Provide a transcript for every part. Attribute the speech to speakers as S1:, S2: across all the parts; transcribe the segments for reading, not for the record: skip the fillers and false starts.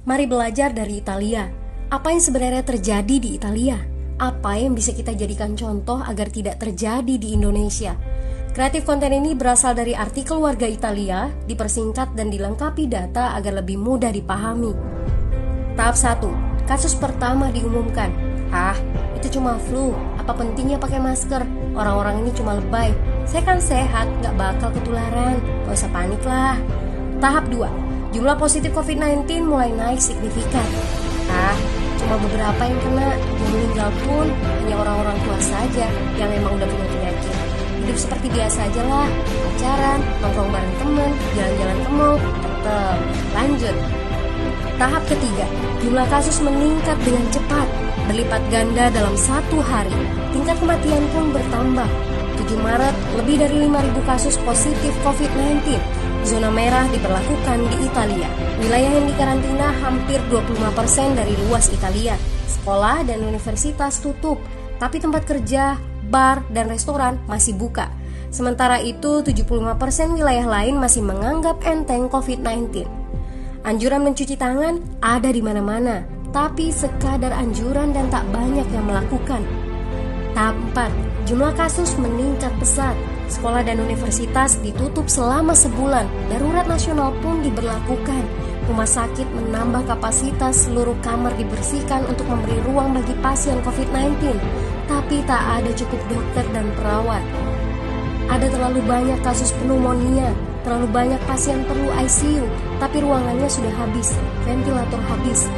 S1: Mari belajar dari Italia. Apa yang sebenarnya terjadi di Italia? Apa yang bisa kita jadikan contoh agar tidak terjadi di Indonesia? Kreatif konten ini berasal dari artikel warga Italia, dipersingkat dan dilengkapi data agar lebih mudah dipahami. Tahap 1. Kasus pertama diumumkan. Itu cuma flu. Apa pentingnya pakai masker? Orang-orang ini cuma lebay. Saya kan sehat, gak bakal ketularan. Gak usah panik lah. Tahap 2. Jumlah positif COVID-19 mulai naik signifikan. Cuma beberapa yang kena. Yang meninggal pun hanya orang-orang tua saja yang memang udah punya penyakit. Hidup seperti biasa aja lah. Pacaran, nongkrong bareng temen, jalan-jalan ke mall. Tetep lanjut. Tahap ketiga. Jumlah kasus meningkat dengan cepat, berlipat ganda dalam 1 hari. Tingkat kematian pun bertambah. 7 Maret, lebih dari 5.000 kasus positif COVID-19. Zona merah diberlakukan di Italia. Wilayah yang dikarantina hampir 25% dari luas Italia. Sekolah dan universitas tutup, tapi tempat kerja, bar, dan restoran masih buka. Sementara itu, 75% wilayah lain masih menganggap enteng COVID-19. Anjuran mencuci tangan ada di mana-mana, tapi sekadar anjuran dan tak banyak yang melakukan. Tahap 4. Jumlah kasus meningkat pesat. Sekolah dan universitas ditutup selama sebulan. Darurat nasional pun diberlakukan. Rumah sakit menambah kapasitas, seluruh kamar dibersihkan untuk memberi ruang bagi pasien COVID-19. Tapi tak ada cukup dokter dan perawat. Ada terlalu banyak kasus pneumonia, terlalu banyak pasien perlu ICU, tapi ruangannya sudah habis, ventilator habis.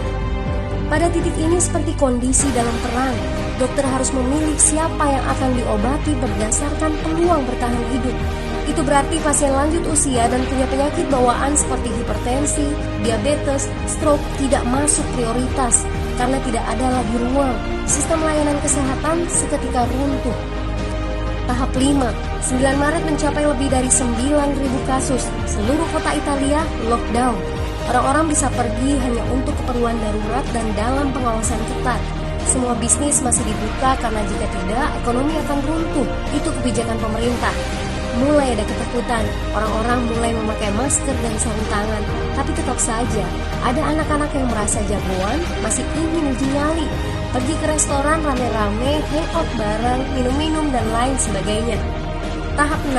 S1: Pada titik ini seperti kondisi dalam perang. Dokter harus memilih siapa yang akan diobati berdasarkan peluang bertahan hidup. Itu berarti pasien lanjut usia dan punya penyakit bawaan seperti hipertensi, diabetes, stroke tidak masuk prioritas karena tidak ada lagi ruang. Sistem layanan kesehatan seketika runtuh. Tahap 5. 9 Maret mencapai lebih dari 9.000 kasus. Seluruh kota Italia lockdown. Orang-orang bisa pergi hanya untuk keperluan darurat dan dalam pengawasan ketat. Semua bisnis masih dibuka karena jika tidak, ekonomi akan runtuh. Itu kebijakan pemerintah. Mulai ada ketakutan, orang-orang mulai memakai masker dan sarung tangan. Tapi tetap saja, ada anak-anak yang merasa jagoan, masih ingin uji nyali. Pergi ke restoran rame-rame, hangout bareng, minum-minum dan lain sebagainya. Tahap 6.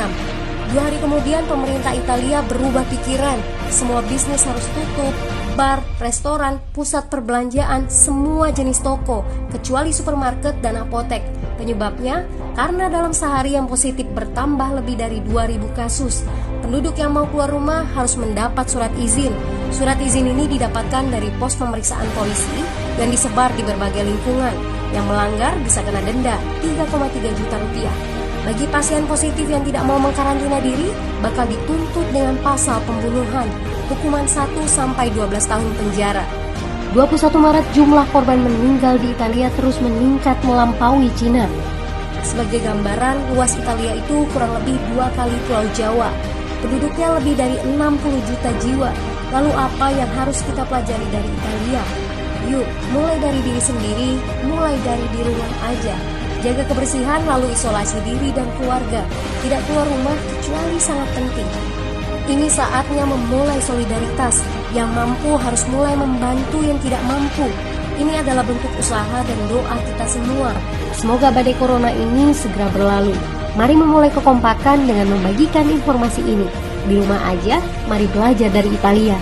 S1: 2 hari kemudian pemerintah Italia berubah pikiran. Semua bisnis harus tutup. Bar, restoran, pusat perbelanjaan, semua jenis toko, kecuali supermarket dan apotek. Penyebabnya, karena dalam sehari yang positif bertambah lebih dari 2.000 kasus. Penduduk yang mau keluar rumah harus mendapat surat izin. Surat izin ini didapatkan dari pos pemeriksaan polisi yang disebar di berbagai lingkungan. Yang melanggar bisa kena denda 3,3 juta rupiah. Bagi pasien positif yang tidak mau mengkarantina diri, bakal dituntut dengan pasal pembunuhan, hukuman 1-12 tahun penjara. 21 Maret jumlah korban meninggal di Italia terus meningkat melampaui Cina. Sebagai gambaran, luas Italia itu kurang lebih 2 kali Pulau Jawa. Penduduknya lebih dari 60 juta jiwa. Lalu apa yang harus kita pelajari dari Italia? Yuk, mulai dari diri sendiri, mulai dari di rumah aja. Jaga kebersihan lalu isolasi diri dan keluarga. Tidak keluar rumah kecuali sangat penting. Ini saatnya memulai solidaritas. Yang mampu harus mulai membantu yang tidak mampu. Ini adalah bentuk usaha dan doa kita semua. Semoga badai corona ini segera berlalu. Mari memulai kekompakan dengan membagikan informasi ini. Di rumah aja, mari belajar dari Italia.